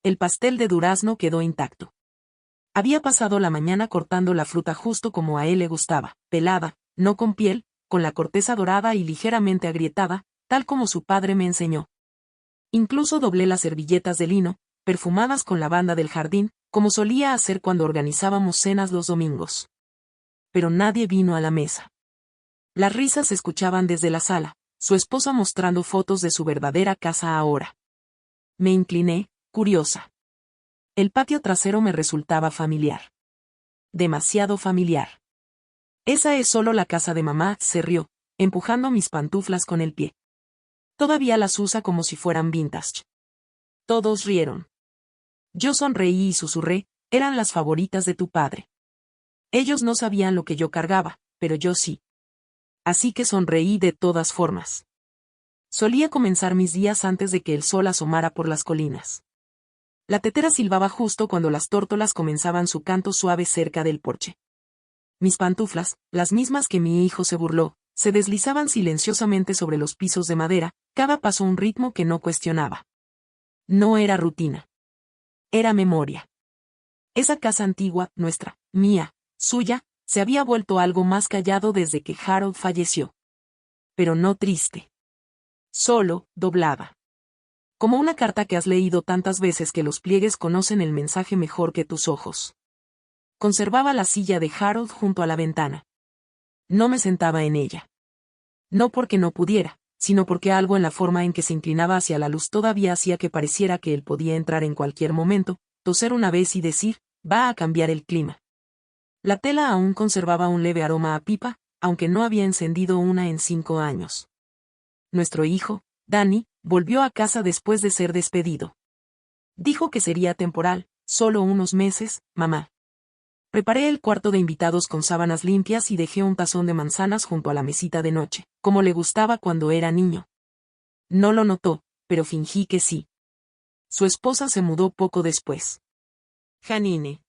el pastel de durazno quedó intacto. Había pasado la mañana cortando la fruta justo como a él le gustaba, pelada, no con piel, con la corteza dorada y ligeramente agrietada, tal como su padre me enseñó. Incluso doblé las servilletas de lino, perfumadas con lavanda del jardín, como solía hacer cuando organizábamos cenas los domingos. Pero nadie vino a la mesa. Las risas se escuchaban desde la sala, su esposa mostrando fotos de su verdadera casa ahora. Me incliné, curiosa. El patio trasero me resultaba familiar. Demasiado familiar. Esa es solo la casa de mamá, se rió, empujando mis pantuflas con el pie. Todavía las usa como si fueran vintage. Todos rieron. Yo sonreí y susurré, eran las favoritas de tu padre. Ellos no sabían lo que yo cargaba, pero yo sí. Así que sonreí de todas formas. Solía comenzar mis días antes de que el sol asomara por las colinas. La tetera silbaba justo cuando las tórtolas comenzaban su canto suave cerca del porche. Mis pantuflas, las mismas que mi hijo se burló, se deslizaban silenciosamente sobre los pisos de madera, cada paso un ritmo que no cuestionaba. No era rutina. Era memoria. Esa casa antigua, nuestra, mía, suya, se había vuelto algo más callado desde que Harold falleció. Pero no triste. Solo, doblada. Como una carta que has leído tantas veces que los pliegues conocen el mensaje mejor que tus ojos. Conservaba la silla de Harold junto a la ventana. No me sentaba en ella. No porque no pudiera, sino porque algo en la forma en que se inclinaba hacia la luz todavía hacía que pareciera que él podía entrar en cualquier momento, toser una vez y decir, va a cambiar el clima. La tela aún conservaba un leve aroma a pipa, aunque no había encendido una en 5 años. Nuestro hijo, Danny, volvió a casa después de ser despedido. Dijo que sería temporal, solo unos meses, mamá. Preparé el cuarto de invitados con sábanas limpias y dejé un tazón de manzanas junto a la mesita de noche, como le gustaba cuando era niño. No lo notó, pero fingí que sí. Su esposa se mudó poco después. Janine.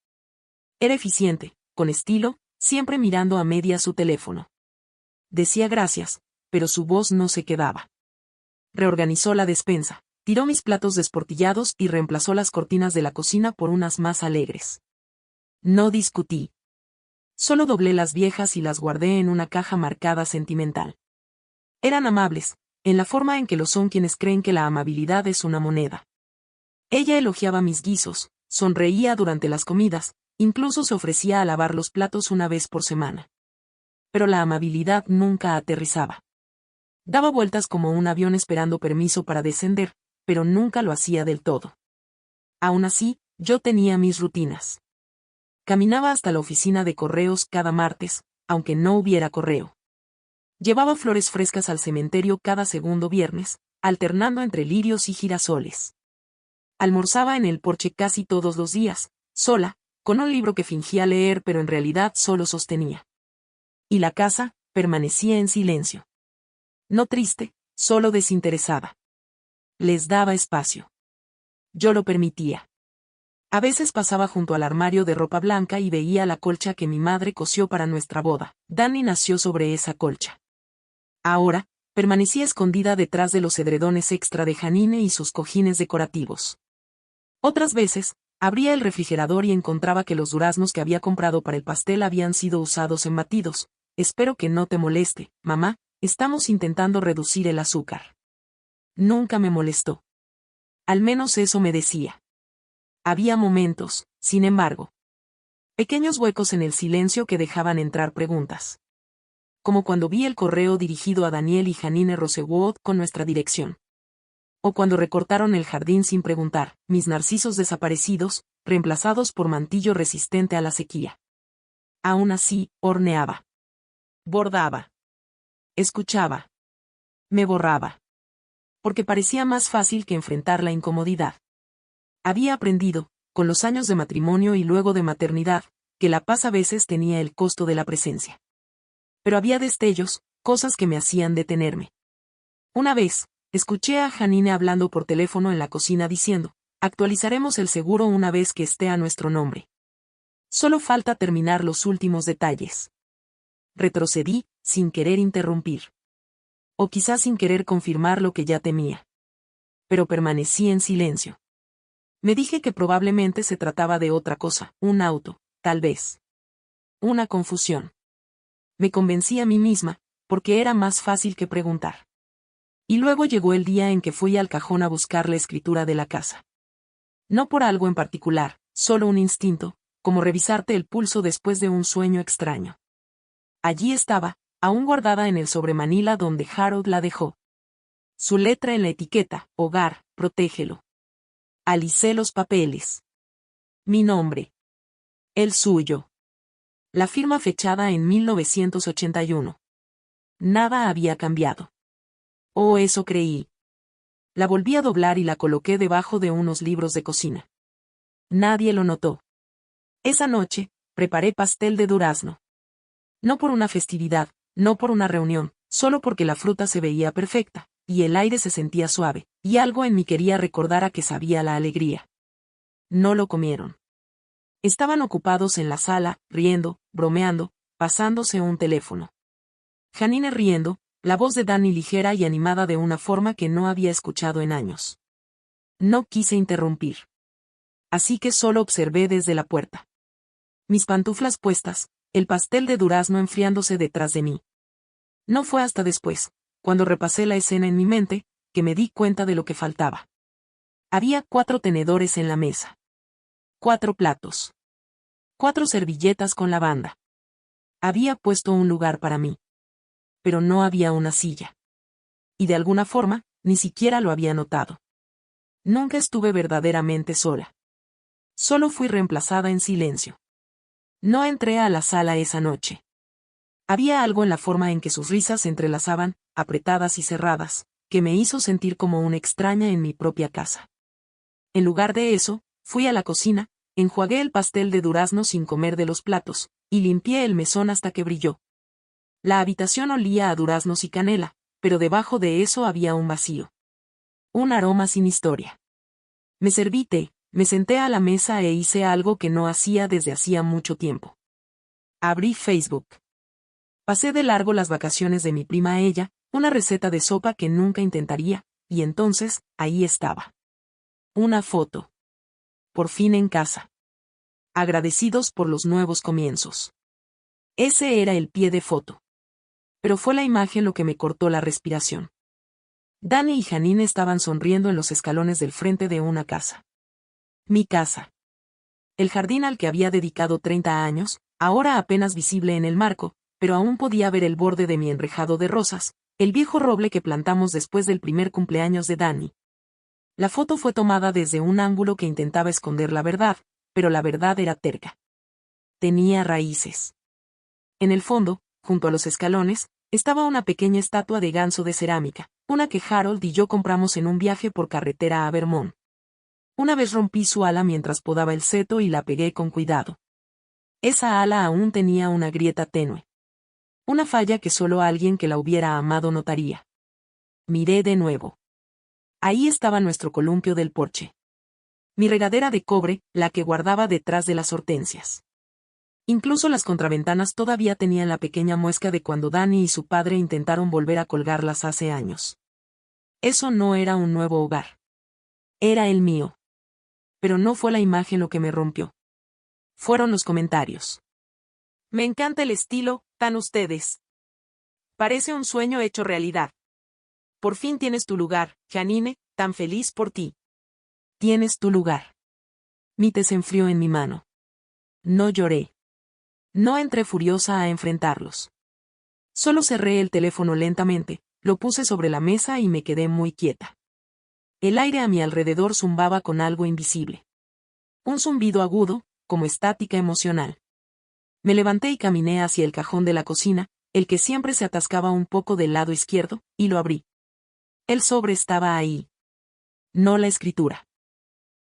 Era eficiente, con estilo, siempre mirando a media su teléfono. Decía gracias, pero su voz no se quedaba. Reorganizó la despensa, tiró mis platos desportillados y reemplazó las cortinas de la cocina por unas más alegres. No discutí. Solo doblé las viejas y las guardé en una caja marcada sentimental. Eran amables, en la forma en que lo son quienes creen que la amabilidad es una moneda. Ella elogiaba mis guisos, sonreía durante las comidas, incluso se ofrecía a lavar los platos una vez por semana. Pero la amabilidad nunca aterrizaba. Daba vueltas como un avión esperando permiso para descender, pero nunca lo hacía del todo. Aún así, yo tenía mis rutinas. Caminaba hasta la oficina de correos cada martes, aunque no hubiera correo. Llevaba flores frescas al cementerio cada segundo viernes, alternando entre lirios y girasoles. Almorzaba en el porche casi todos los días, sola, con un libro que fingía leer pero en realidad solo sostenía. Y la casa, permanecía en silencio. No triste, solo desinteresada. Les daba espacio. Yo lo permitía. A veces pasaba junto al armario de ropa blanca y veía la colcha que mi madre cosió para nuestra boda. Danny nació sobre esa colcha. Ahora, permanecía escondida detrás de los edredones extra de Janine y sus cojines decorativos. Otras veces, abría el refrigerador y encontraba que los duraznos que había comprado para el pastel habían sido usados en batidos. Espero que no te moleste, mamá, estamos intentando reducir el azúcar. Nunca me molestó. Al menos eso me decía. Había momentos, sin embargo. Pequeños huecos en el silencio que dejaban entrar preguntas. Como cuando vi el correo dirigido a Daniel y Janine Rosewood con nuestra dirección. O cuando recortaron el jardín sin preguntar, mis narcisos desaparecidos, reemplazados por mantillo resistente a la sequía. Aún así, horneaba. Bordaba. Escuchaba. Me borraba. Porque parecía más fácil que enfrentar la incomodidad. Había aprendido, con los años de matrimonio y luego de maternidad, que la paz a veces tenía el costo de la presencia. Pero había destellos, cosas que me hacían detenerme. Una vez, escuché a Janine hablando por teléfono en la cocina diciendo, actualizaremos el seguro una vez que esté a nuestro nombre. Solo falta terminar los últimos detalles. Retrocedí, sin querer interrumpir. O quizás sin querer confirmar lo que ya temía. Pero permanecí en silencio. Me dije que probablemente se trataba de otra cosa, un auto, tal vez. Una confusión. Me convencí a mí misma, porque era más fácil que preguntar. Y luego llegó el día en que fui al cajón a buscar la escritura de la casa. No por algo en particular, solo un instinto, como revisarte el pulso después de un sueño extraño. Allí estaba, aún guardada en el sobremanila donde Harold la dejó. Su letra en la etiqueta, hogar, protégelo. Alicé los papeles. Mi nombre. El suyo. La firma fechada en 1981. Nada había cambiado. Oh, eso creí. La volví a doblar y la coloqué debajo de unos libros de cocina. Nadie lo notó. Esa noche, preparé pastel de durazno. No por una festividad, no por una reunión, solo porque la fruta se veía perfecta, y el aire se sentía suave, y algo en mí quería recordar a que sabía la alegría. No lo comieron. Estaban ocupados en la sala, riendo, bromeando, pasándose un teléfono. Janine riendo, la voz de Danny ligera y animada de una forma que no había escuchado en años. No quise interrumpir. Así que solo observé desde la puerta. Mis pantuflas puestas, el pastel de durazno enfriándose detrás de mí. No fue hasta después, cuando repasé la escena en mi mente, que me di cuenta de lo que faltaba. Había 4 tenedores en la mesa. 4 platos. 4 servilletas con lavanda. Había puesto un lugar para mí. Pero no había una silla. Y de alguna forma, ni siquiera lo había notado. Nunca estuve verdaderamente sola. Solo fui reemplazada en silencio. No entré a la sala esa noche. Había algo en la forma en que sus risas se entrelazaban, apretadas y cerradas, que me hizo sentir como una extraña en mi propia casa. En lugar de eso, fui a la cocina, enjuagué el pastel de durazno sin comer de los platos, y limpié el mesón hasta que brilló. La habitación olía a duraznos y canela, pero debajo de eso había un vacío. Un aroma sin historia. Me serví té, me senté a la mesa e hice algo que no hacía desde hacía mucho tiempo. Abrí Facebook. Pasé de largo las vacaciones de mi prima a ella, una receta de sopa que nunca intentaría, y entonces, ahí estaba. Una foto. Por fin en casa. Agradecidos por los nuevos comienzos. Ese era el pie de foto. Pero fue la imagen lo que me cortó la respiración. Danny y Janine estaban sonriendo en los escalones del frente de una casa. Mi casa. El jardín al que había dedicado 30 años, ahora apenas visible en el marco, pero aún podía ver el borde de mi enrejado de rosas, el viejo roble que plantamos después del primer cumpleaños de Danny. La foto fue tomada desde un ángulo que intentaba esconder la verdad, pero la verdad era terca. Tenía raíces. En el fondo, junto a los escalones, estaba una pequeña estatua de ganso de cerámica, una que Harold y yo compramos en un viaje por carretera a Vermont. Una vez rompí su ala mientras podaba el seto y la pegué con cuidado. Esa ala aún tenía una grieta tenue. Una falla que solo alguien que la hubiera amado notaría. Miré de nuevo. Ahí estaba nuestro columpio del porche. Mi regadera de cobre, la que guardaba detrás de las hortensias. Incluso las contraventanas todavía tenían la pequeña muesca de cuando Danny y su padre intentaron volver a colgarlas hace años. Eso no era un nuevo hogar. Era el mío. Pero no fue la imagen lo que me rompió. Fueron los comentarios. Me encanta el estilo, tan ustedes. Parece un sueño hecho realidad. Por fin tienes tu lugar, Janine, tan feliz por ti. Tienes tu lugar. Mi té se enfrió en mi mano. No lloré. No entré furiosa a enfrentarlos. Solo cerré el teléfono lentamente, lo puse sobre la mesa y me quedé muy quieta. El aire a mi alrededor zumbaba con algo invisible. Un zumbido agudo, como estática emocional. Me levanté y caminé hacia el cajón de la cocina, el que siempre se atascaba un poco del lado izquierdo, y lo abrí. El sobre estaba ahí. No la escritura.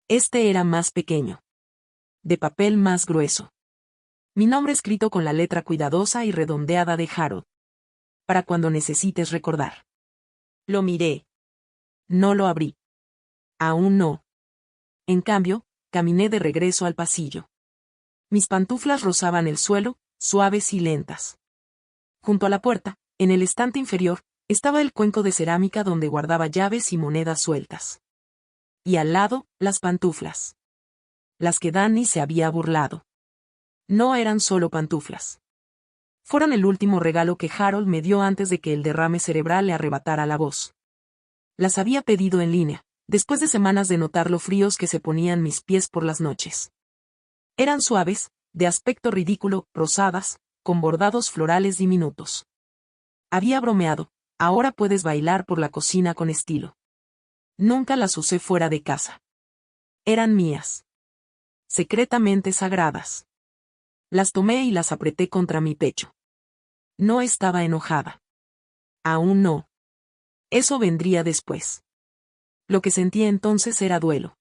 Este era más pequeño. De papel más grueso. Mi nombre escrito con la letra cuidadosa y redondeada de Harold. Para cuando necesites recordar. Lo miré. No lo abrí. Aún no. En cambio, caminé de regreso al pasillo. Mis pantuflas rozaban el suelo, suaves y lentas. Junto a la puerta, en el estante inferior, estaba el cuenco de cerámica donde guardaba llaves y monedas sueltas. y al lado, las pantuflas. Las que Danny se había burlado. No eran solo pantuflas. Fueron el último regalo que Harold me dio antes de que el derrame cerebral le arrebatara la voz. Las había pedido en línea, después de semanas de notar lo fríos que se ponían mis pies por las noches. Eran suaves, de aspecto ridículo, rosadas, con bordados florales diminutos. Había bromeado, ahora puedes bailar por la cocina con estilo. Nunca las usé fuera de casa. Eran mías. Secretamente sagradas. Las tomé y las apreté contra mi pecho. No estaba enojada. Aún no. Eso vendría después. Lo que sentía entonces era duelo.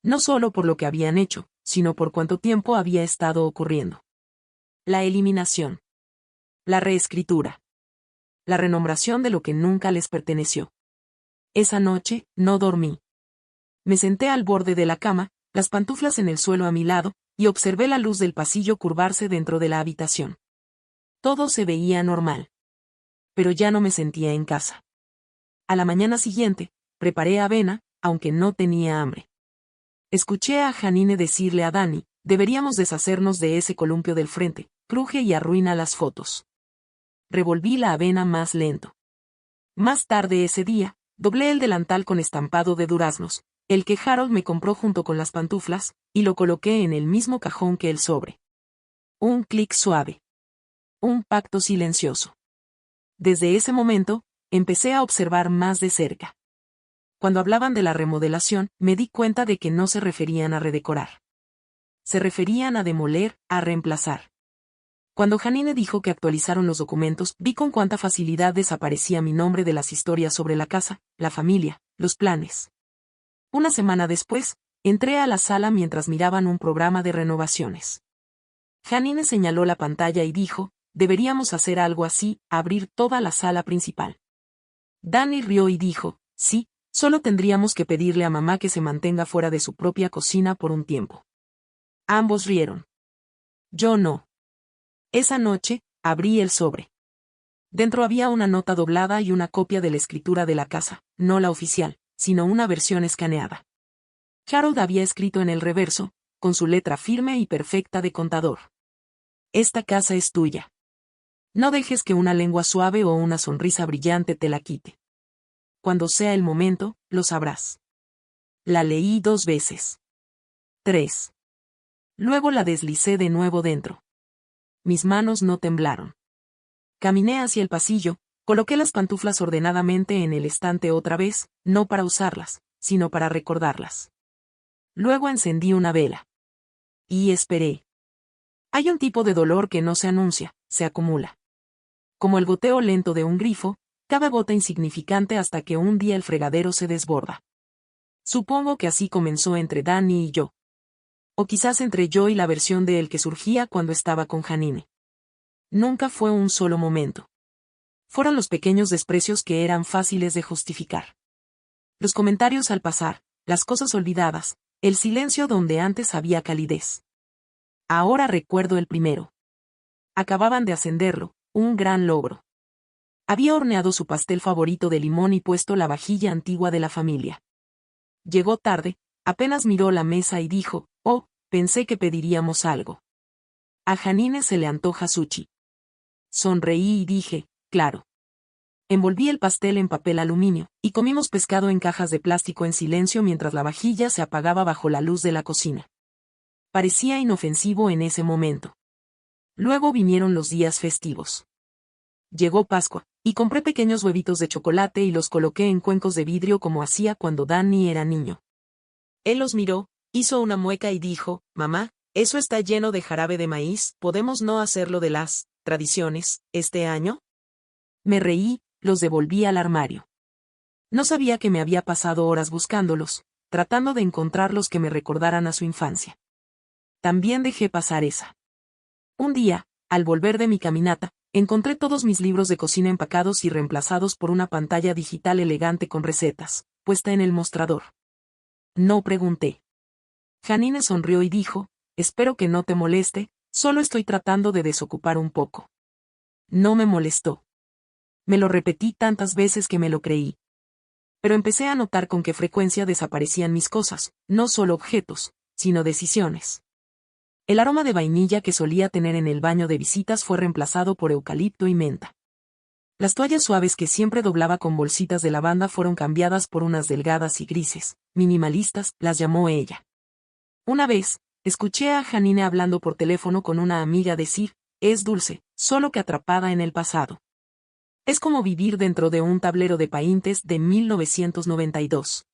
No solo por lo que habían hecho, sino por cuánto tiempo había estado ocurriendo. La eliminación. La reescritura. La renombración de lo que nunca les perteneció. Esa noche, no dormí. Me senté al borde de la cama, las pantuflas en el suelo a mi lado, y observé la luz del pasillo curvarse dentro de la habitación. Todo se veía normal. Pero ya no me sentía en casa. A la mañana siguiente, preparé avena, aunque no tenía hambre. Escuché a Janine decirle a Danny, deberíamos deshacernos de ese columpio del frente, cruje y arruina las fotos. Revolví la avena más lento. Más tarde ese día, doblé el delantal con estampado de duraznos, el que Harold me compró junto con las pantuflas, y lo coloqué en el mismo cajón que el sobre. Un clic suave. Un pacto silencioso. Desde ese momento, empecé a observar más de cerca. Cuando hablaban de la remodelación, me di cuenta de que no se referían a redecorar. Se referían a demoler, a reemplazar. Cuando Janine dijo que actualizaron los documentos, vi con cuánta facilidad desaparecía mi nombre de las historias sobre la casa, la familia, los planes. Una semana después, entré a la sala mientras miraban un programa de renovaciones. Janine señaló la pantalla y dijo, deberíamos hacer algo así, abrir toda la sala principal. Danny rió y dijo, sí, solo tendríamos que pedirle a mamá que se mantenga fuera de su propia cocina por un tiempo. Ambos rieron. Yo no. Esa noche, abrí el sobre. Dentro había una nota doblada y una copia de la escritura de la casa, no la oficial, sino una versión escaneada. Harold había escrito en el reverso, con su letra firme y perfecta de contador. Esta casa es tuya. No dejes que una lengua suave o una sonrisa brillante te la quite. Cuando sea el momento, lo sabrás. La leí 2 veces. 3. Luego la deslicé de nuevo dentro. Mis manos no temblaron. Caminé hacia el pasillo, coloqué las pantuflas ordenadamente en el estante otra vez, no para usarlas, sino para recordarlas. Luego encendí una vela. Y esperé. Hay un tipo de dolor que no se anuncia, se acumula. Como el goteo lento de un grifo, cada gota insignificante hasta que un día el fregadero se desborda. Supongo que así comenzó entre Danny y yo. O quizás entre yo y la versión de él que surgía cuando estaba con Janine. Nunca fue un solo momento. Fueron los pequeños desprecios que eran fáciles de justificar. Los comentarios al pasar, las cosas olvidadas, el silencio donde antes había calidez. Ahora recuerdo el primero. Acababan de ascenderlo, un gran logro. Había horneado su pastel favorito de limón y puesto la vajilla antigua de la familia. Llegó tarde, apenas miró la mesa y dijo, oh, pensé que pediríamos algo. A Janine se le antoja sushi. Sonreí y dije, claro. Envolví el pastel en papel aluminio, y comimos pescado en cajas de plástico en silencio mientras la vajilla se apagaba bajo la luz de la cocina. Parecía inofensivo en ese momento. Luego vinieron los días festivos. Llegó Pascua, y compré pequeños huevitos de chocolate y los coloqué en cuencos de vidrio como hacía cuando Danny era niño. Él los miró, hizo una mueca y dijo, mamá, eso está lleno de jarabe de maíz, ¿podemos no hacerlo de las tradiciones este año? Me reí, los devolví al armario. No sabía que me había pasado horas buscándolos, tratando de encontrar los que me recordaran a su infancia. También dejé pasar esa. Un día, al volver de mi caminata, encontré todos mis libros de cocina empacados y reemplazados por una pantalla digital elegante con recetas, puesta en el mostrador. No pregunté. Janine sonrió y dijo, espero que no te moleste, solo estoy tratando de desocupar un poco. No me molestó. Me lo repetí tantas veces que me lo creí. Pero empecé a notar con qué frecuencia desaparecían mis cosas, no solo objetos, sino decisiones. El aroma de vainilla que solía tener en el baño de visitas fue reemplazado por eucalipto y menta. Las toallas suaves que siempre doblaba con bolsitas de lavanda fueron cambiadas por unas delgadas y grises, minimalistas, las llamó ella. Una vez, escuché a Janine hablando por teléfono con una amiga decir, es dulce, solo que atrapada en el pasado. Es como vivir dentro de un tablero de paintes de 1992.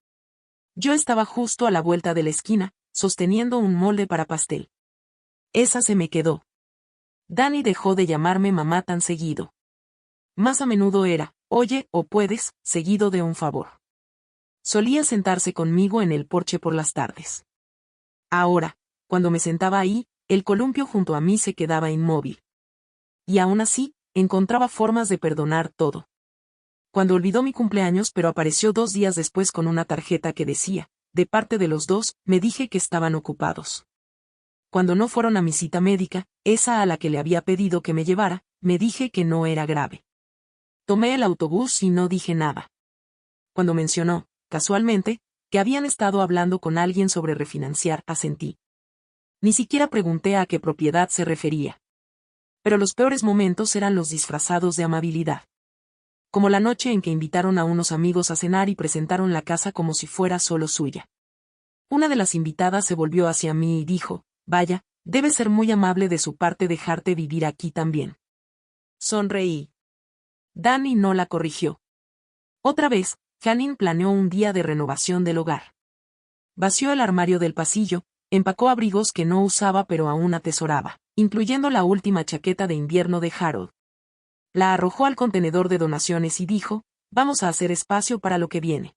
Yo estaba justo a la vuelta de la esquina, sosteniendo un molde para pastel. Esa se me quedó. Dani dejó de llamarme mamá tan seguido. Más a menudo era, oye, o puedes, seguido de un favor. Solía sentarse conmigo en el porche por las tardes. Ahora, cuando me sentaba ahí, el columpio junto a mí se quedaba inmóvil. Y aún así, encontraba formas de perdonar todo. Cuando olvidó mi cumpleaños pero apareció 2 días después con una tarjeta que decía, de parte de los dos, me dije que estaban ocupados. Cuando no fueron a mi cita médica, esa a la que le había pedido que me llevara, me dije que no era grave. Tomé el autobús y no dije nada. Cuando mencionó, casualmente, que habían estado hablando con alguien sobre refinanciar, asentí. Ni siquiera pregunté a qué propiedad se refería. Pero los peores momentos eran los disfrazados de amabilidad. Como la noche en que invitaron a unos amigos a cenar y presentaron la casa como si fuera solo suya. Una de las invitadas se volvió hacia mí y dijo, vaya, debe ser muy amable de su parte dejarte vivir aquí también. Sonreí. Dani no la corrigió. Otra vez, Janine planeó un día de renovación del hogar. Vació el armario del pasillo, empacó abrigos que no usaba pero aún atesoraba, incluyendo la última chaqueta de invierno de Harold. La arrojó al contenedor de donaciones y dijo, vamos a hacer espacio para lo que viene.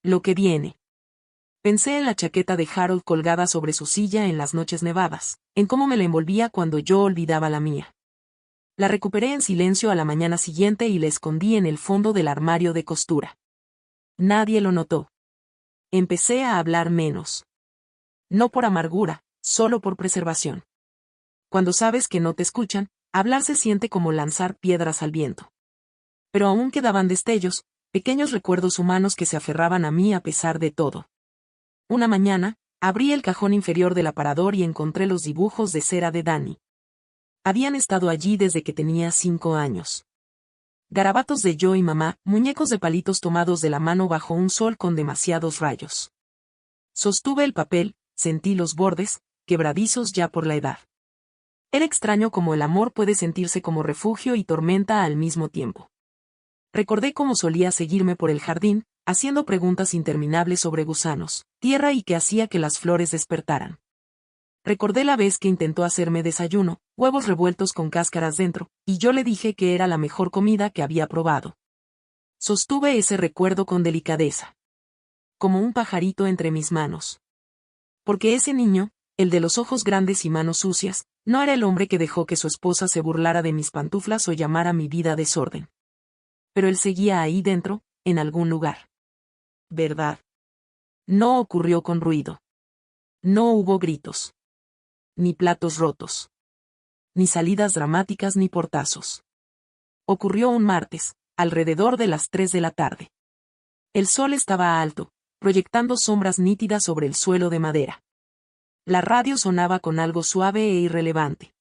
Lo que viene. Pensé en la chaqueta de Harold colgada sobre su silla en las noches nevadas, en cómo me la envolvía cuando yo olvidaba la mía. La recuperé en silencio a la mañana siguiente y la escondí en el fondo del armario de costura. Nadie lo notó. Empecé a hablar menos. No por amargura, solo por preservación. Cuando sabes que no te escuchan, hablar se siente como lanzar piedras al viento. Pero aún quedaban destellos, pequeños recuerdos humanos que se aferraban a mí a pesar de todo. Una mañana, abrí el cajón inferior del aparador y encontré los dibujos de cera de Dani. Habían estado allí desde que tenía 5 años. Garabatos de yo y mamá, muñecos de palitos tomados de la mano bajo un sol con demasiados rayos. Sostuve el papel, sentí los bordes, quebradizos ya por la edad. Era extraño cómo el amor puede sentirse como refugio y tormenta al mismo tiempo. Recordé cómo solía seguirme por el jardín, haciendo preguntas interminables sobre gusanos, tierra y qué hacía que las flores despertaran. Recordé la vez que intentó hacerme desayuno, huevos revueltos con cáscaras dentro, y yo le dije que era la mejor comida que había probado. Sostuve ese recuerdo con delicadeza. Como un pajarito entre mis manos. Porque ese niño, el de los ojos grandes y manos sucias, no era el hombre que dejó que su esposa se burlara de mis pantuflas o llamara mi vida desorden. Pero él seguía ahí dentro, en algún lugar. ¿Verdad? No ocurrió con ruido. No hubo gritos. Ni platos rotos. Ni salidas dramáticas ni portazos. Ocurrió un martes, alrededor de las 3 de la tarde. El sol estaba alto, proyectando sombras nítidas sobre el suelo de madera. La radio sonaba con algo suave e irrelevante.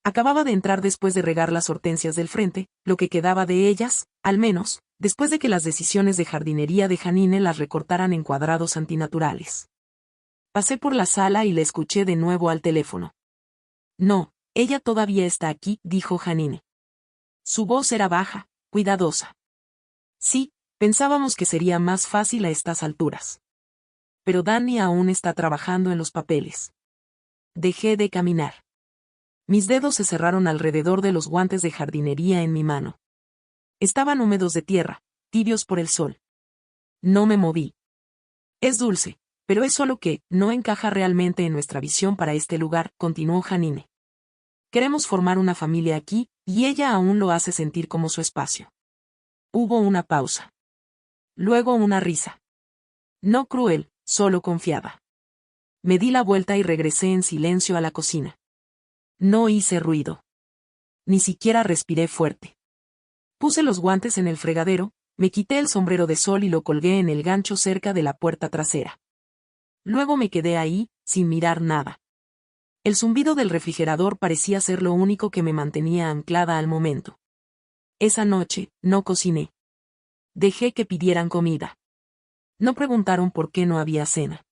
Acababa de entrar después de regar las hortensias del frente, lo que quedaba de ellas, al menos, después de que las decisiones de jardinería de Janine las recortaran en cuadrados antinaturales. Pasé por la sala y le escuché de nuevo al teléfono. No, ella todavía está aquí, dijo Janine. Su voz era baja, cuidadosa. Sí, pensábamos que sería más fácil a estas alturas. Pero Dani aún está trabajando en los papeles. Dejé de caminar. Mis dedos se cerraron alrededor de los guantes de jardinería en mi mano. Estaban húmedos de tierra, tibios por el sol. No me moví. Es dulce, pero es solo que no encaja realmente en nuestra visión para este lugar, continuó Janine. Queremos formar una familia aquí, y ella aún lo hace sentir como su espacio. Hubo una pausa. Luego una risa. No cruel, solo confiada. Me di la vuelta y regresé en silencio a la cocina. No hice ruido. Ni siquiera respiré fuerte. Puse los guantes en el fregadero, me quité el sombrero de sol y lo colgué en el gancho cerca de la puerta trasera. Luego me quedé ahí, sin mirar nada. El zumbido del refrigerador parecía ser lo único que me mantenía anclada al momento. Esa noche, no cociné. Dejé que pidieran comida. No preguntaron por qué no había cena.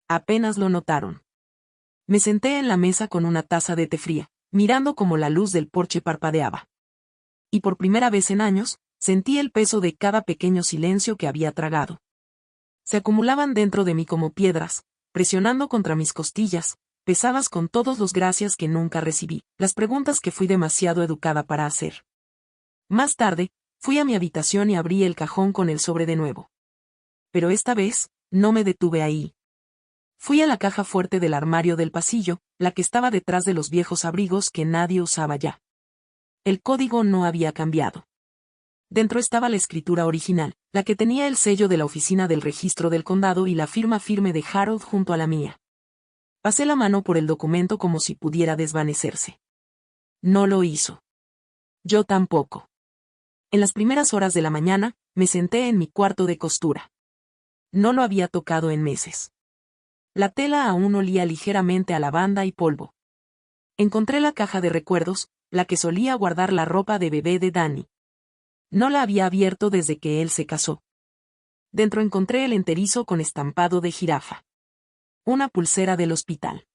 Apenas lo notaron. Me senté en la mesa con una taza de té fría, mirando cómo la luz del porche parpadeaba. Y por primera vez en años, sentí el peso de cada pequeño silencio que había tragado. Se acumulaban dentro de mí como piedras, presionando contra mis costillas, pesadas con todos los gracias que nunca recibí, las preguntas que fui demasiado educada para hacer. Más tarde, fui a mi habitación y abrí el cajón con el sobre de nuevo. Pero esta vez, no me detuve ahí. Fui a la caja fuerte del armario del pasillo, la que estaba detrás de los viejos abrigos que nadie usaba ya. El código no había cambiado. Dentro estaba la escritura original, la que tenía el sello de la oficina del registro del condado y la firma firme de Harold junto a la mía. Pasé la mano por el documento como si pudiera desvanecerse. No lo hizo. Yo tampoco. En las primeras horas de la mañana, me senté en mi cuarto de costura. No lo había tocado en meses. La tela aún olía ligeramente a lavanda y polvo. Encontré la caja de recuerdos, la que solía guardar la ropa de bebé de Danny. No la había abierto desde que él se casó. Dentro encontré el enterizo con estampado de jirafa. Una pulsera del hospital.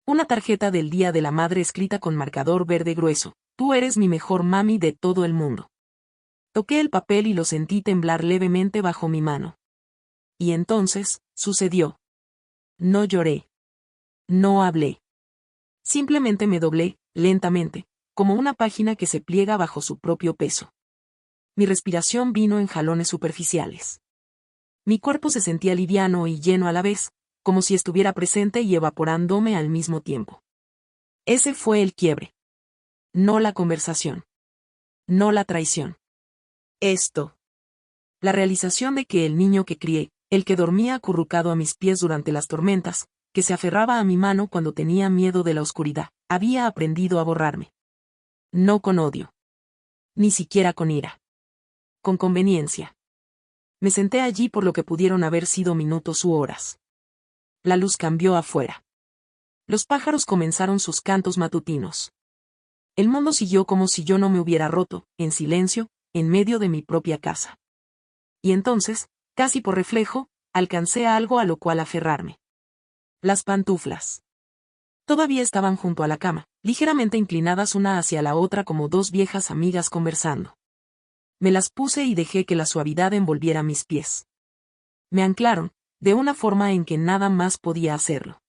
Una tarjeta del Día de la Madre escrita con marcador verde grueso. Tú eres mi mejor mami de todo el mundo. Toqué el papel y lo sentí temblar levemente bajo mi mano. Y entonces, sucedió. No lloré. No hablé. Simplemente me doblé, lentamente, como una página que se pliega bajo su propio peso. Mi respiración vino en jalones superficiales. Mi cuerpo se sentía liviano y lleno a la vez, como si estuviera presente y evaporándome al mismo tiempo. Ese fue el quiebre. No la conversación. No la traición. Esto. La realización de que el niño que crié, el que dormía acurrucado a mis pies durante las tormentas, que se aferraba a mi mano cuando tenía miedo de la oscuridad, había aprendido a borrarme. No con odio. Ni siquiera con ira. Con conveniencia. Me senté allí por lo que pudieron haber sido minutos u horas. La luz cambió afuera. Los pájaros comenzaron sus cantos matutinos. El mundo siguió como si yo no me hubiera roto, en silencio, en medio de mi propia casa. Y entonces, casi por reflejo, alcancé algo a lo cual aferrarme. Las pantuflas. Todavía estaban junto a la cama, ligeramente inclinadas una hacia la otra como dos viejas amigas conversando. Me las puse y dejé que la suavidad envolviera mis pies. Me anclaron, de una forma en que nada más podía hacerlo.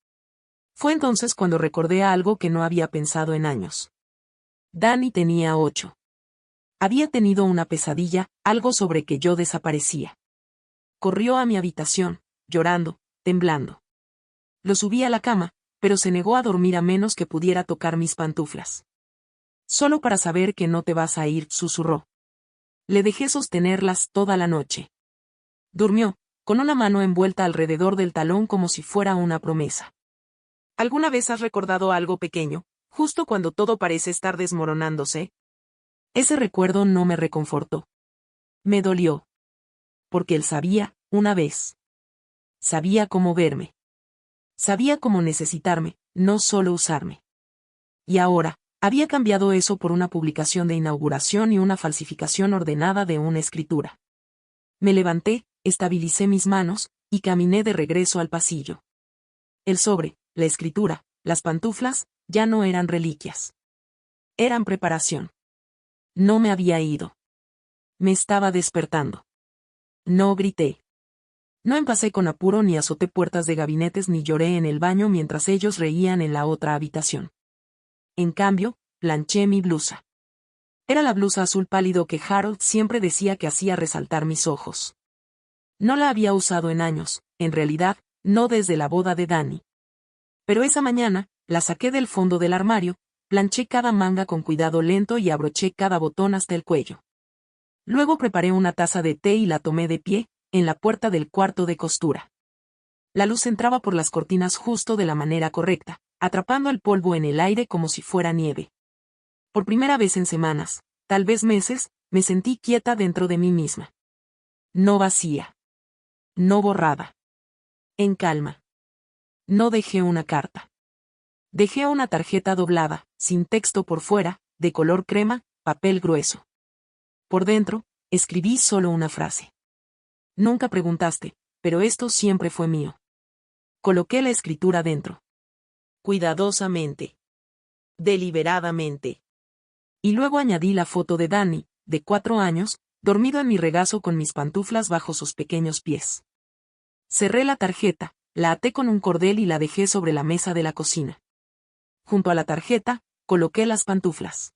Fue entonces cuando recordé algo que no había pensado en años. Danny tenía 8. Había tenido una pesadilla, algo sobre que yo desaparecía. Corrió a mi habitación, llorando, temblando. Lo subí a la cama, pero se negó a dormir a menos que pudiera tocar mis pantuflas. Solo para saber que no te vas a ir, susurró. Le dejé sostenerlas toda la noche. Durmió, con una mano envuelta alrededor del talón como si fuera una promesa. ¿Alguna vez has recordado algo pequeño, justo cuando todo parece estar desmoronándose? Ese recuerdo no me reconfortó. Me dolió. Porque él sabía, una vez. Sabía cómo verme. Sabía cómo necesitarme, no solo usarme. Y ahora, había cambiado eso por una publicación de inauguración y una falsificación ordenada de una escritura. Me levanté, estabilicé mis manos, y caminé de regreso al pasillo. El sobre, la escritura, las pantuflas, ya no eran reliquias. Eran preparación. No me había ido. Me estaba despertando. No grité. No empacé con apuro ni azoté puertas de gabinetes ni lloré en el baño mientras ellos reían en la otra habitación. En cambio, planché mi blusa. Era la blusa azul pálido que Harold siempre decía que hacía resaltar mis ojos. No la había usado en años, en realidad, no desde la boda de Danny. Pero esa mañana, la saqué del fondo del armario, planché cada manga con cuidado lento y abroché cada botón hasta el cuello. Luego preparé una taza de té y la tomé de pie, en la puerta del cuarto de costura. La luz entraba por las cortinas justo de la manera correcta, atrapando el polvo en el aire como si fuera nieve. Por primera vez en semanas, tal vez meses, me sentí quieta dentro de mí misma. No vacía. No borrada. En calma. No dejé una carta. Dejé una tarjeta doblada, sin texto por fuera, de color crema, papel grueso. Por dentro, escribí solo una frase. Nunca preguntaste, pero esto siempre fue mío. Coloqué la escritura dentro. Cuidadosamente. Deliberadamente. Y luego añadí la foto de Danny, de 4 años, dormido en mi regazo con mis pantuflas bajo sus pequeños pies. Cerré la tarjeta, la até con un cordel y la dejé sobre la mesa de la cocina. Junto a la tarjeta, coloqué las pantuflas.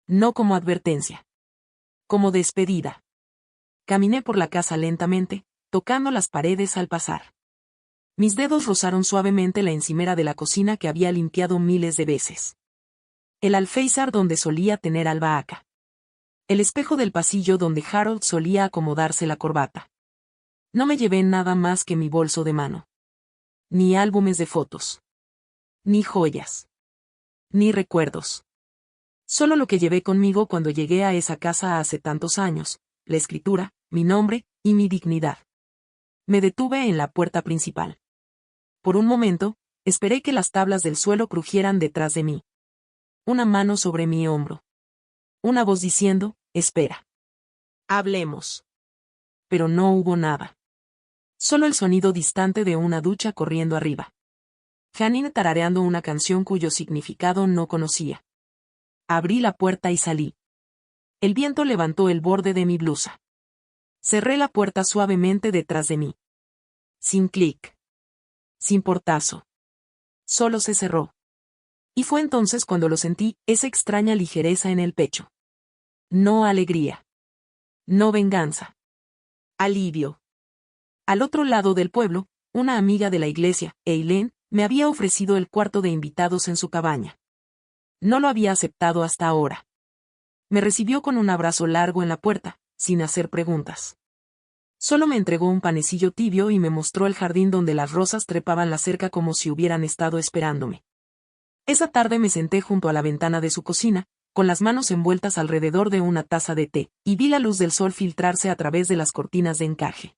No como advertencia. Como despedida. Caminé por la casa lentamente, tocando las paredes al pasar. Mis dedos rozaron suavemente la encimera de la cocina que había limpiado miles de veces. El alféizar donde solía tener albahaca. El espejo del pasillo donde Harold solía acomodarse la corbata. No me llevé nada más que mi bolso de mano. Ni álbumes de fotos. Ni joyas. Ni recuerdos. Solo lo que llevé conmigo cuando llegué a esa casa hace tantos años, la escritura, mi nombre, y mi dignidad. Me detuve en la puerta principal. Por un momento, esperé que las tablas del suelo crujieran detrás de mí. Una mano sobre mi hombro. Una voz diciendo, espera. Hablemos. Pero no hubo nada. Solo el sonido distante de una ducha corriendo arriba. Janine tarareando una canción cuyo significado no conocía. Abrí la puerta y salí. El viento levantó el borde de mi blusa. Cerré la puerta suavemente detrás de mí. Sin clic. Sin portazo. Solo se cerró. Y fue entonces cuando lo sentí, esa extraña ligereza en el pecho. No alegría. No venganza. Alivio. Al otro lado del pueblo, una amiga de la iglesia, Eileen, me había ofrecido el cuarto de invitados en su cabaña. No lo había aceptado hasta ahora. Me recibió con un abrazo largo en la puerta, sin hacer preguntas. Solo me entregó un panecillo tibio y me mostró el jardín donde las rosas trepaban la cerca como si hubieran estado esperándome. Esa tarde me senté junto a la ventana de su cocina, con las manos envueltas alrededor de una taza de té, y vi la luz del sol filtrarse a través de las cortinas de encaje.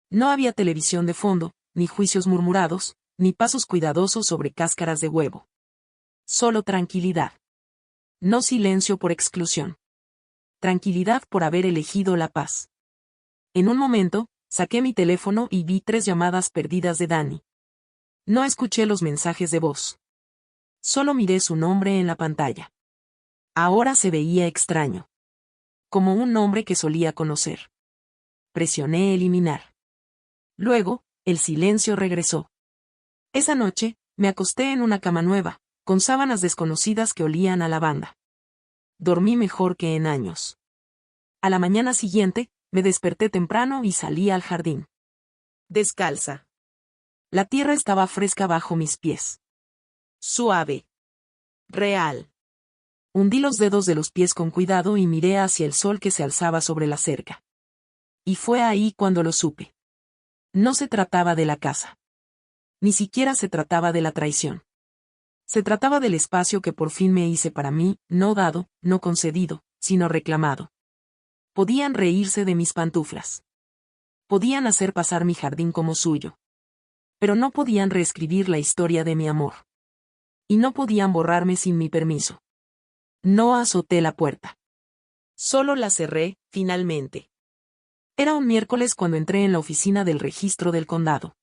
No había televisión de fondo, ni juicios murmurados, ni pasos cuidadosos sobre cáscaras de huevo. Solo tranquilidad. No silencio por exclusión. Tranquilidad por haber elegido la paz. En un momento, saqué mi teléfono y vi 3 llamadas perdidas de Danny. No escuché los mensajes de voz. Solo miré su nombre en la pantalla. Ahora se veía extraño. Como un nombre que solía conocer. Presioné eliminar. Luego, el silencio regresó. Esa noche, me acosté en una cama nueva, con sábanas desconocidas que olían a lavanda. Dormí mejor que en años. A la mañana siguiente, me desperté temprano y salí al jardín. Descalza. La tierra estaba fresca bajo mis pies. Suave. Real. Hundí los dedos de los pies con cuidado y miré hacia el sol que se alzaba sobre la cerca. Y fue ahí cuando lo supe. No se trataba de la casa. Ni siquiera se trataba de la traición. Se trataba del espacio que por fin me hice para mí, no dado, no concedido, sino reclamado. Podían reírse de mis pantuflas. Podían hacer pasar mi jardín como suyo. Pero no podían reescribir la historia de mi amor. Y no podían borrarme sin mi permiso. No azoté la puerta. Solo la cerré, finalmente. Era un miércoles cuando entré en la oficina del registro del condado.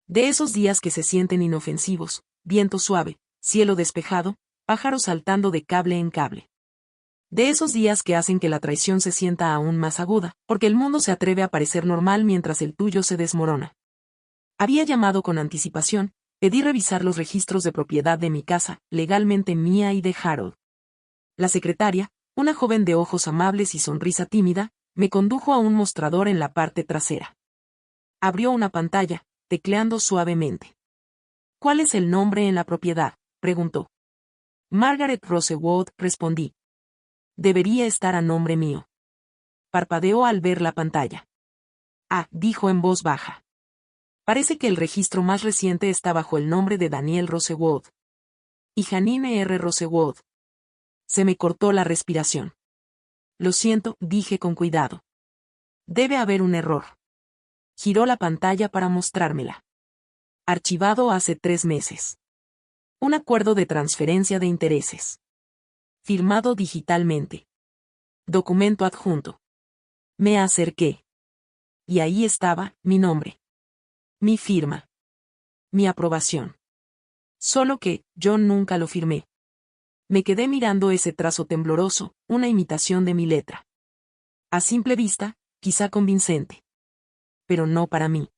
De esos días que se sienten inofensivos, viento suave, cielo despejado, pájaros saltando de cable en cable. De esos días que hacen que la traición se sienta aún más aguda, porque el mundo se atreve a parecer normal mientras el tuyo se desmorona. Había llamado con anticipación, pedí revisar los registros de propiedad de mi casa, legalmente mía y de Harold. La secretaria, una joven de ojos amables y sonrisa tímida, me condujo a un mostrador en la parte trasera. Abrió una pantalla, tecleando suavemente. ¿Cuál es el nombre en la propiedad?, preguntó. Margaret Rosewood, respondí. Debería estar a nombre mío. Parpadeó al ver la pantalla. Ah, dijo en voz baja. Parece que el registro más reciente está bajo el nombre de Daniel Rosewood. Y Janine R. Rosewood. Se me cortó la respiración. Lo siento, dije con cuidado. Debe haber un error. Giró la pantalla para mostrármela. Archivado hace 3 meses. Un acuerdo de transferencia de intereses. Firmado digitalmente. Documento adjunto. Me acerqué. Y ahí estaba, mi nombre. Mi firma. Mi aprobación. Solo que, yo nunca lo firmé. Me quedé mirando ese trazo tembloroso, una imitación de mi letra. A simple vista, quizá convincente. Pero no para mí.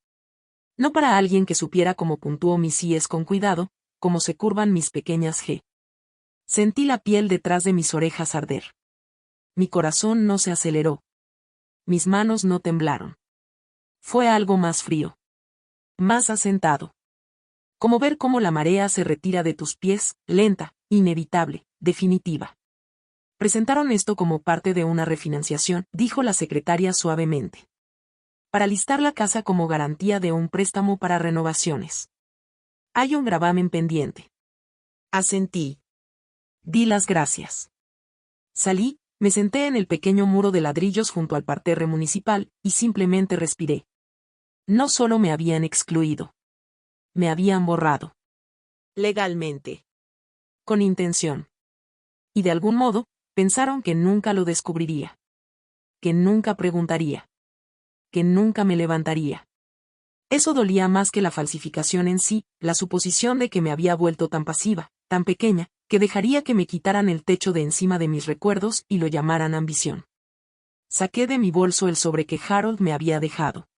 No para alguien que supiera cómo puntúo mis síes con cuidado, cómo se curvan mis pequeñas G. Sentí la piel detrás de mis orejas arder. Mi corazón no se aceleró. Mis manos no temblaron. Fue algo más frío. Más asentado. Como ver cómo la marea se retira de tus pies, lenta, inevitable, definitiva. Presentaron esto como parte de una refinanciación, dijo la secretaria suavemente. Para listar la casa como garantía de un préstamo para renovaciones. Hay un gravamen pendiente. Asentí. Di las gracias. Salí, me senté en el pequeño muro de ladrillos junto al parterre municipal, y simplemente respiré. No solo me habían excluido. Me habían borrado. Legalmente. Con intención. Y de algún modo, pensaron que nunca lo descubriría. Que nunca preguntaría. Que nunca me levantaría. Eso dolía más que la falsificación en sí, la suposición de que me había vuelto tan pasiva, tan pequeña, que dejaría que me quitaran el techo de encima de mis recuerdos y lo llamaran ambición. Saqué de mi bolso el sobre que Harold me había dejado.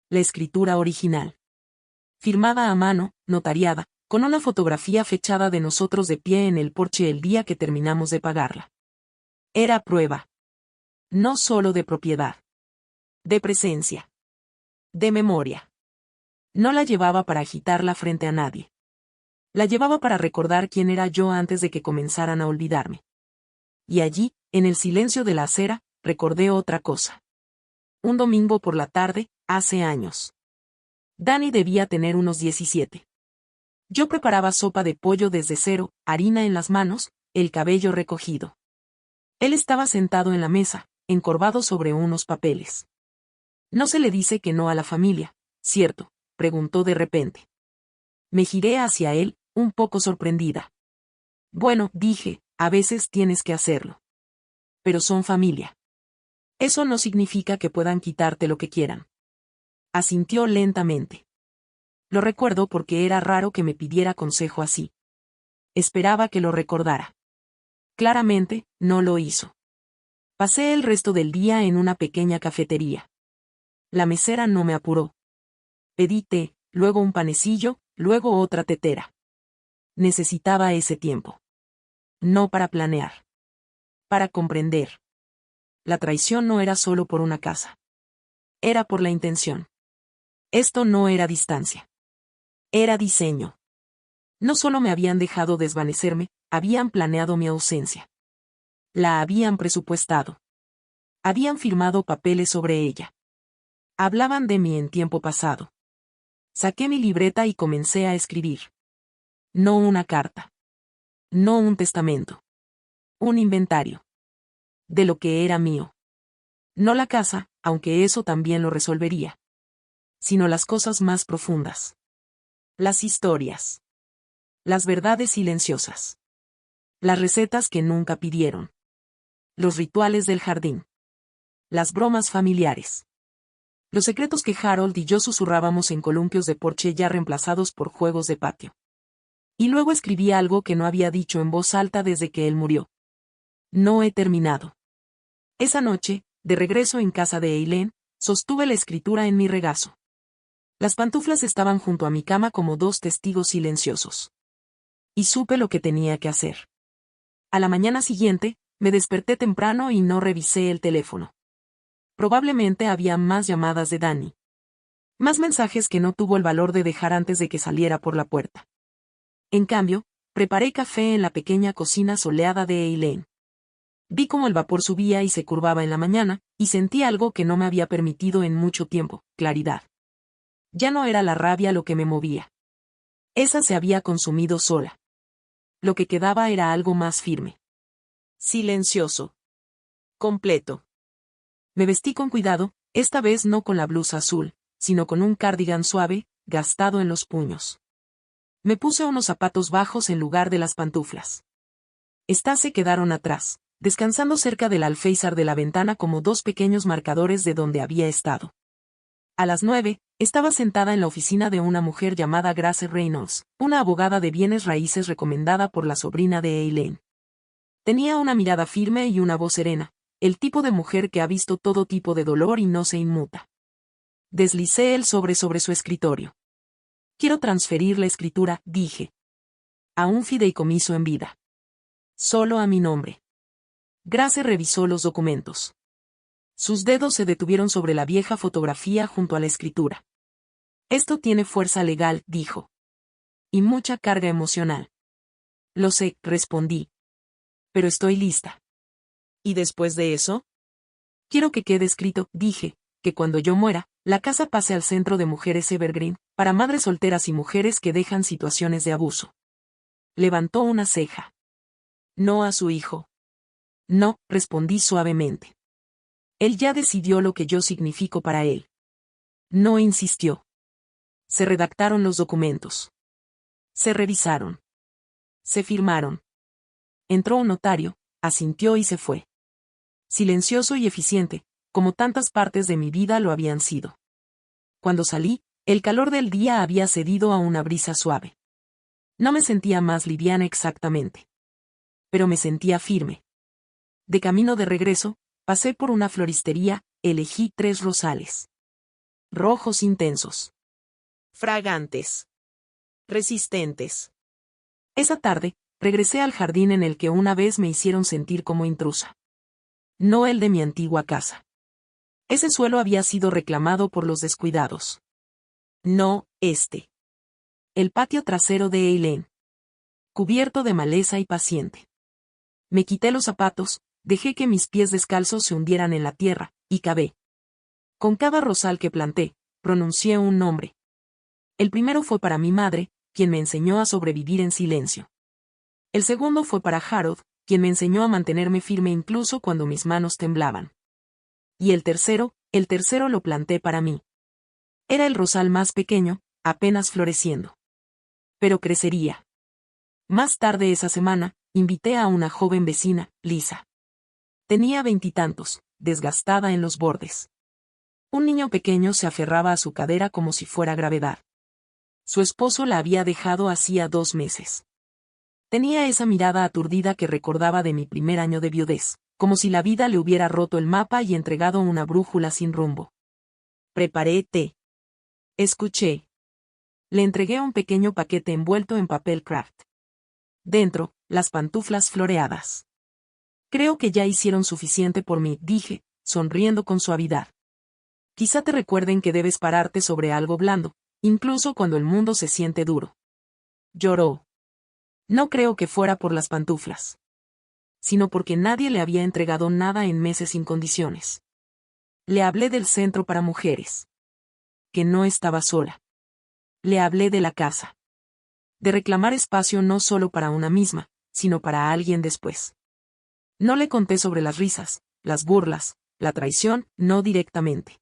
La escritura original. Firmada a mano, notariada, con una fotografía fechada de nosotros de pie en el porche el día que terminamos de pagarla. Era prueba. No solo de propiedad. De presencia. De memoria. No la llevaba para agitarla frente a nadie. La llevaba para recordar quién era yo antes de que comenzaran a olvidarme. Y allí, en el silencio de la acera, recordé otra cosa. Un domingo por la tarde, hace años. Danny debía tener unos 17. Yo preparaba sopa de pollo desde cero, harina en las manos, el cabello recogido. Él estaba sentado en la mesa, encorvado sobre unos papeles. No se le dice que no a la familia, ¿cierto?, preguntó de repente. Me giré hacia él, un poco sorprendida. Bueno, dije, a veces tienes que hacerlo. Pero son familia. Eso no significa que puedan quitarte lo que quieran. Asintió lentamente. Lo recuerdo porque era raro que me pidiera consejo así. Esperaba que lo recordara. Claramente, no lo hizo. Pasé el resto del día en una pequeña cafetería. La mesera no me apuró. Pedí té, luego un panecillo, luego otra tetera. Necesitaba ese tiempo. No para planear. Para comprender. La traición no era solo por una casa. Era por la intención. Esto no era distancia. Era diseño. No solo me habían dejado desvanecerme, habían planeado mi ausencia. La habían presupuestado. Habían firmado papeles sobre ella. Hablaban de mí en tiempo pasado. Saqué mi libreta y comencé a escribir. No una carta. No un testamento. Un inventario. De lo que era mío. No la casa, aunque eso también lo resolvería. Sino las cosas más profundas. Las historias. Las verdades silenciosas. Las recetas que nunca pidieron. Los rituales del jardín. Las bromas familiares. Los secretos que Harold y yo susurrábamos en columpios de porche ya reemplazados por juegos de patio. Y luego escribí algo que no había dicho en voz alta desde que él murió. No he terminado. Esa noche, de regreso en casa de Eileen, sostuve la escritura en mi regazo. Las pantuflas estaban junto a mi cama como dos testigos silenciosos. Y supe lo que tenía que hacer. A la mañana siguiente, me desperté temprano y no revisé el teléfono. Probablemente había más llamadas de Danny. Más mensajes que no tuvo el valor de dejar antes de que saliera por la puerta. En cambio, preparé café en la pequeña cocina soleada de Eileen. Vi cómo el vapor subía y se curvaba en la mañana, y sentí algo que no me había permitido en mucho tiempo, claridad. Ya no era la rabia lo que me movía. Esa se había consumido sola. Lo que quedaba era algo más firme. Silencioso. Completo. Me vestí con cuidado, esta vez no con la blusa azul, sino con un cardigan suave, gastado en los puños. Me puse unos zapatos bajos en lugar de las pantuflas. Estas se quedaron atrás, descansando cerca del alféizar de la ventana como dos pequeños marcadores de donde había estado. A las 9, estaba sentada en la oficina de una mujer llamada Grace Reynolds, una abogada de bienes raíces recomendada por la sobrina de Eileen. Tenía una mirada firme y una voz serena, el tipo de mujer que ha visto todo tipo de dolor y no se inmuta. Deslicé el sobre su escritorio. Quiero transferir la escritura, dije. A un fideicomiso en vida. Solo a mi nombre. Grace revisó los documentos. Sus dedos se detuvieron sobre la vieja fotografía junto a la escritura. Esto tiene fuerza legal, dijo. Y mucha carga emocional. Lo sé, respondí. Pero estoy lista. ¿Y después de eso? Quiero que quede escrito, dije, que cuando yo muera, la casa pase al Centro de Mujeres Evergreen, para madres solteras y mujeres que dejan situaciones de abuso. Levantó una ceja. No a su hijo. No, respondí suavemente. Él ya decidió lo que yo significo para él. No insistió. Se redactaron los documentos. Se revisaron. Se firmaron. Entró un notario, asintió y se fue. Silencioso y eficiente, como tantas partes de mi vida lo habían sido. Cuando salí, el calor del día había cedido a una brisa suave. No me sentía más liviana exactamente. Pero me sentía firme. De camino de regreso, pasé por una floristería, elegí 3 rosales. Rojos intensos. Fragantes. Resistentes. Esa tarde, regresé al jardín en el que una vez me hicieron sentir como intrusa. No el de mi antigua casa. Ese suelo había sido reclamado por los descuidados. No, este. El patio trasero de Eileen. Cubierto de maleza y paciente. Me quité los zapatos, dejé que mis pies descalzos se hundieran en la tierra, y cavé. Con cada rosal que planté, pronuncié un nombre. El primero fue para mi madre, quien me enseñó a sobrevivir en silencio. El segundo fue para Harold, quien me enseñó a mantenerme firme incluso cuando mis manos temblaban. Y el tercero lo planté para mí. Era el rosal más pequeño, apenas floreciendo. Pero crecería. Más tarde esa semana, invité a una joven vecina, Lisa. Tenía 20 y tantos, desgastada en los bordes. Un niño pequeño se aferraba a su cadera como si fuera gravedad. Su esposo la había dejado hacía 2 meses. Tenía esa mirada aturdida que recordaba de mi primer año de viudez, como si la vida le hubiera roto el mapa y entregado una brújula sin rumbo. Preparé té. Escuché. Le entregué un pequeño paquete envuelto en papel craft. Dentro, las pantuflas floreadas. Creo que ya hicieron suficiente por mí, dije, sonriendo con suavidad. Quizá te recuerden que debes pararte sobre algo blando, incluso cuando el mundo se siente duro. Lloró. No creo que fuera por las pantuflas, sino porque nadie le había entregado nada en meses sin condiciones. Le hablé del centro para mujeres. Que no estaba sola. Le hablé de la casa. De reclamar espacio no solo para una misma, sino para alguien después. No le conté sobre las risas, las burlas, la traición, no directamente.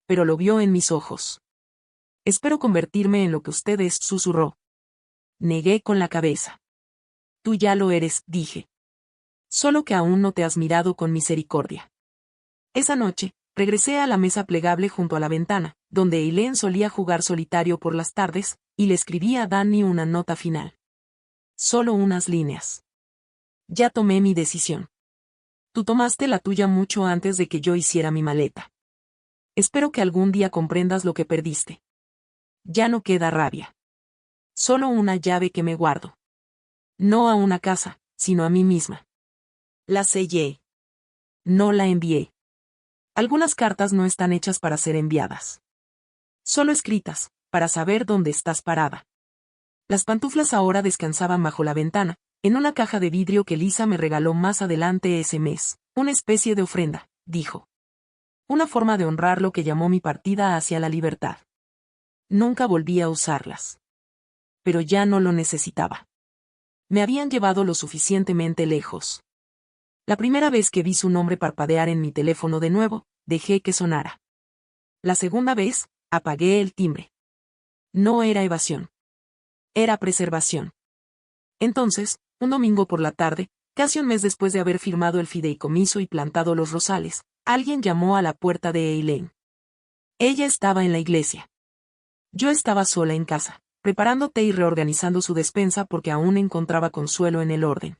Pero lo vio en mis ojos. Espero convertirme en lo que usted es, susurró. Negué con la cabeza. Tú ya lo eres, dije. Solo que aún no te has mirado con misericordia. Esa noche, regresé a la mesa plegable junto a la ventana, donde Eileen solía jugar solitario por las tardes, y le escribí a Danny una nota final. Solo unas líneas. Ya tomé mi decisión. Tú tomaste la tuya mucho antes de que yo hiciera mi maleta. Espero que algún día comprendas lo que perdiste. Ya no queda rabia. Solo una llave que me guardo. No a una casa, sino a mí misma. La sellé. No la envié. Algunas cartas no están hechas para ser enviadas. Solo escritas, para saber dónde estás parada. Las pantuflas ahora descansaban bajo la ventana, en una caja de vidrio que Lisa me regaló más adelante ese mes, una especie de ofrenda, dijo. Una forma de honrar lo que llamó mi partida hacia la libertad. Nunca volví a usarlas. Pero ya no lo necesitaba. Me habían llevado lo suficientemente lejos. La primera vez que vi su nombre parpadear en mi teléfono de nuevo, dejé que sonara. La segunda vez, apagué el timbre. No era evasión. Era preservación. Entonces, un domingo por la tarde, casi un mes después de haber firmado el fideicomiso y plantado los rosales, alguien llamó a la puerta de Eileen. Ella estaba en la iglesia. Yo estaba sola en casa, preparando té y reorganizando su despensa porque aún encontraba consuelo en el orden.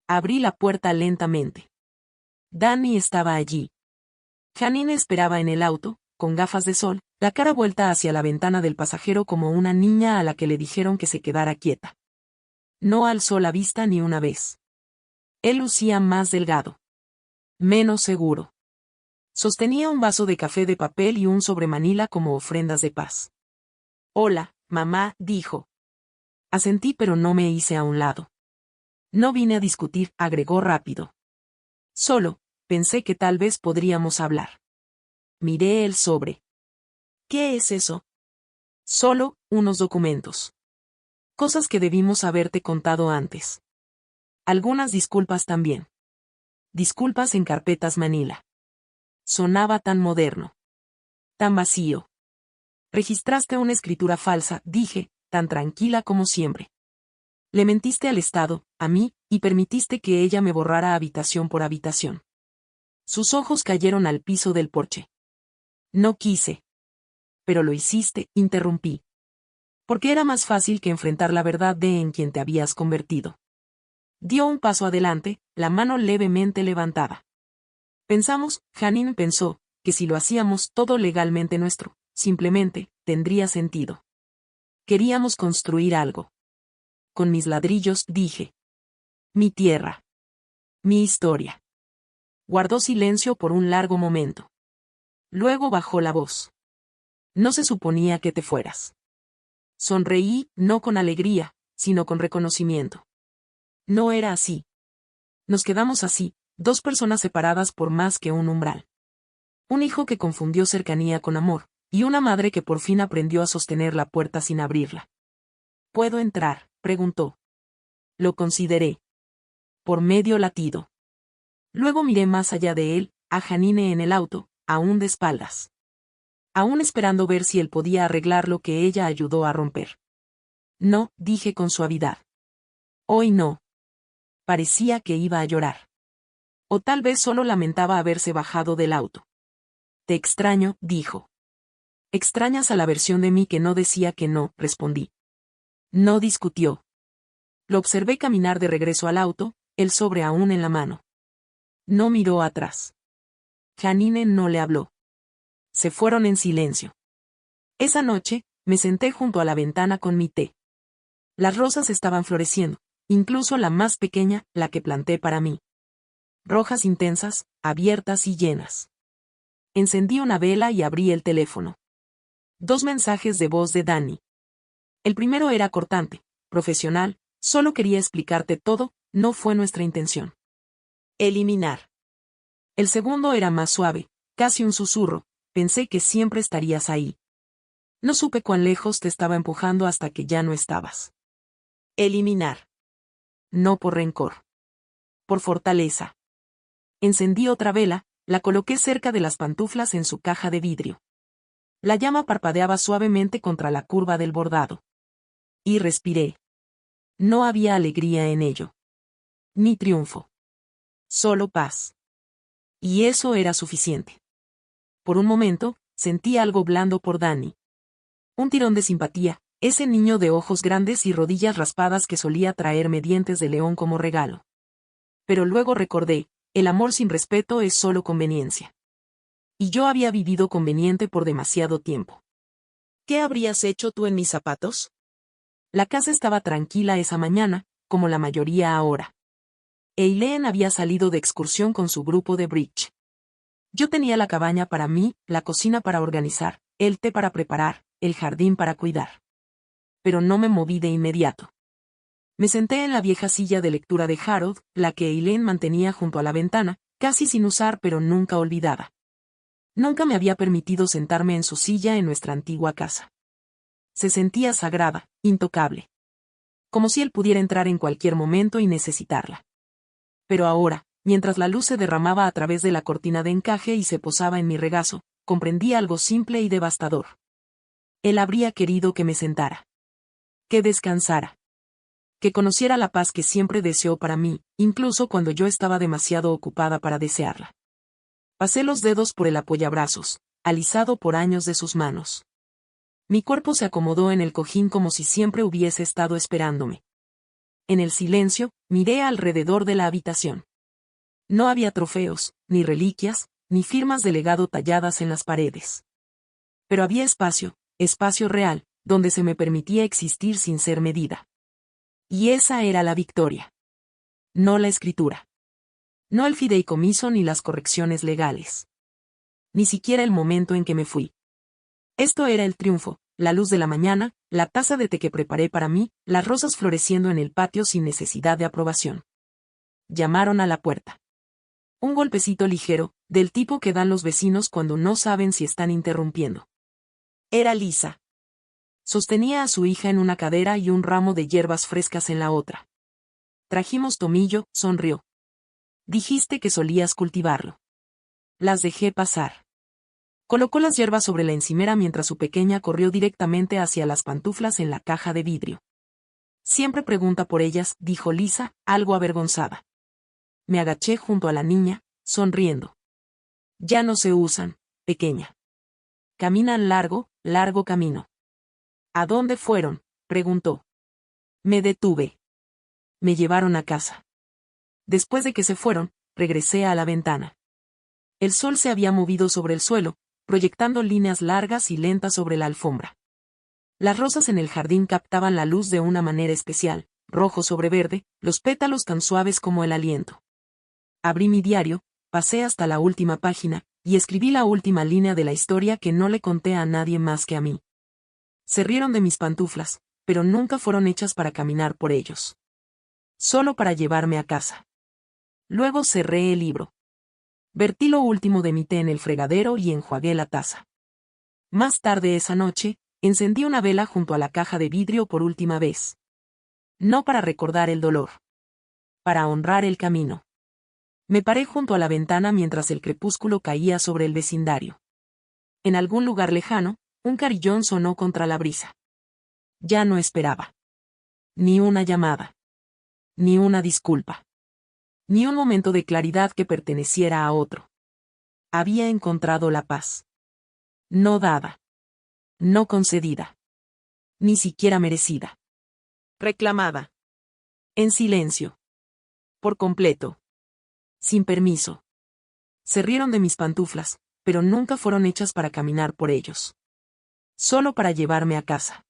Abrí la puerta lentamente. Dani estaba allí. Janine esperaba en el auto, con gafas de sol, la cara vuelta hacia la ventana del pasajero como una niña a la que le dijeron que se quedara quieta. No alzó la vista ni una vez. Él lucía más delgado. Menos seguro. Sostenía un vaso de café de papel y un sobremanila como ofrendas de paz. Hola, mamá, dijo. Asentí pero no me hice a un lado. No vine a discutir, agregó rápido. Solo, pensé que tal vez podríamos hablar. Miré el sobre. ¿Qué es eso? Solo, unos documentos. Cosas que debimos haberte contado antes. Algunas disculpas también. Disculpas en carpetas Manila. Sonaba tan moderno. Tan vacío. Registraste una escritura falsa, dije, tan tranquila como siempre. Le mentiste al Estado, a mí, y permitiste que ella me borrara habitación por habitación. Sus ojos cayeron al piso del porche. No quise. Pero lo hiciste, interrumpí. Porque era más fácil que enfrentar la verdad de en quien te habías convertido. Dio un paso adelante, la mano levemente levantada. Pensamos, Janine pensó, que si lo hacíamos todo legalmente nuestro, simplemente, tendría sentido. Queríamos construir algo. Con mis ladrillos, dije. Mi tierra. Mi historia. Guardó silencio por un largo momento. Luego bajó la voz. No se suponía que te fueras. Sonreí, no con alegría, sino con reconocimiento. No era así. Nos quedamos así, dos personas separadas por más que un umbral. Un hijo que confundió cercanía con amor, y una madre que por fin aprendió a sostener la puerta sin abrirla. ¿Puedo entrar?, preguntó. Lo consideré. Por medio latido. Luego miré más allá de él, a Janine en el auto, aún de espaldas. Aún esperando ver si él podía arreglar lo que ella ayudó a romper. No, dije con suavidad. Hoy no. Parecía que iba a llorar. O tal vez solo lamentaba haberse bajado del auto. Te extraño, dijo. Extrañas a la versión de mí que no decía que no, respondí. No discutió. Lo observé caminar de regreso al auto, el sobre aún en la mano. No miró atrás. Janine no le habló. Se fueron en silencio. Esa noche, me senté junto a la ventana con mi té. Las rosas estaban floreciendo, incluso la más pequeña, la que planté para mí. Rojas intensas, abiertas y llenas. Encendí una vela y abrí el teléfono. 2 mensajes de voz de Dani. El primero era cortante, profesional, solo quería explicarte todo, no fue nuestra intención. Eliminar. El segundo era más suave, casi un susurro, pensé que siempre estarías ahí. No supe cuán lejos te estaba empujando hasta que ya no estabas. Eliminar. No por rencor. Por fortaleza. Encendí otra vela, la coloqué cerca de las pantuflas en su caja de vidrio. La llama parpadeaba suavemente contra la curva del bordado. Y respiré. No había alegría en ello. Ni triunfo. Solo paz. Y eso era suficiente. Por un momento, sentí algo blando por Dani. Un tirón de simpatía, ese niño de ojos grandes y rodillas raspadas que solía traerme dientes de león como regalo. Pero luego recordé, el amor sin respeto es solo conveniencia. Y yo había vivido conveniente por demasiado tiempo. ¿Qué habrías hecho tú en mis zapatos? La casa estaba tranquila esa mañana, como la mayoría ahora. Eileen había salido de excursión con su grupo de bridge. Yo tenía la cabaña para mí, la cocina para organizar, el té para preparar, el jardín para cuidar. Pero no me moví de inmediato. Me senté en la vieja silla de lectura de Harold, la que Eileen mantenía junto a la ventana, casi sin usar pero nunca olvidada. Nunca me había permitido sentarme en su silla en nuestra antigua casa. Se sentía sagrada, intocable. Como si él pudiera entrar en cualquier momento y necesitarla. Pero ahora, mientras la luz se derramaba a través de la cortina de encaje y se posaba en mi regazo, comprendí algo simple y devastador. Él habría querido que me sentara. Que descansara. Que conociera la paz que siempre deseó para mí, incluso cuando yo estaba demasiado ocupada para desearla. Pasé los dedos por el apoyabrazos, alisado por años de sus manos. Mi cuerpo se acomodó en el cojín como si siempre hubiese estado esperándome. En el silencio, miré alrededor de la habitación. No había trofeos, ni reliquias, ni firmas de legado talladas en las paredes. Pero había espacio, espacio real, donde se me permitía existir sin ser medida. Y esa era la victoria. No la escritura. No el fideicomiso ni las correcciones legales. Ni siquiera el momento en que me fui. Esto era el triunfo, la luz de la mañana, la taza de té que preparé para mí, las rosas floreciendo en el patio sin necesidad de aprobación. Llamaron a la puerta. Un golpecito ligero, del tipo que dan los vecinos cuando no saben si están interrumpiendo. Era Lisa. Sostenía a su hija en una cadera y un ramo de hierbas frescas en la otra. Trajimos tomillo, sonrió. Dijiste que solías cultivarlo. Las dejé pasar. Colocó las hierbas sobre la encimera mientras su pequeña corrió directamente hacia las pantuflas en la caja de vidrio. Siempre pregunta por ellas, dijo Lisa, algo avergonzada. Me agaché junto a la niña, sonriendo. Ya no se usan, pequeña. Caminan largo, largo camino. ¿A dónde fueron?, preguntó. Me detuve. Me llevaron a casa. Después de que se fueron, regresé a la ventana. El sol se había movido sobre el suelo, proyectando líneas largas y lentas sobre la alfombra. Las rosas en el jardín captaban la luz de una manera especial, rojo sobre verde, los pétalos tan suaves como el aliento. Abrí mi diario, pasé hasta la última página, y escribí la última línea de la historia que no le conté a nadie más que a mí. Se rieron de mis pantuflas, pero nunca fueron hechas para caminar por ellos. Solo para llevarme a casa. Luego cerré el libro. Vertí lo último de mi té en el fregadero y enjuagué la taza. Más tarde esa noche, encendí una vela junto a la caja de vidrio por última vez. No para recordar el dolor. Para honrar el camino. Me paré junto a la ventana mientras el crepúsculo caía sobre el vecindario. En algún lugar lejano, un carillón sonó contra la brisa. Ya no esperaba. Ni una llamada. Ni una disculpa. Ni un momento de claridad que perteneciera a otro. Había encontrado la paz. No dada. No concedida. Ni siquiera merecida. Reclamada. En silencio. Por completo. Sin permiso. Se rieron de mis pantuflas, pero nunca fueron hechas para caminar por ellos. Solo para llevarme a casa.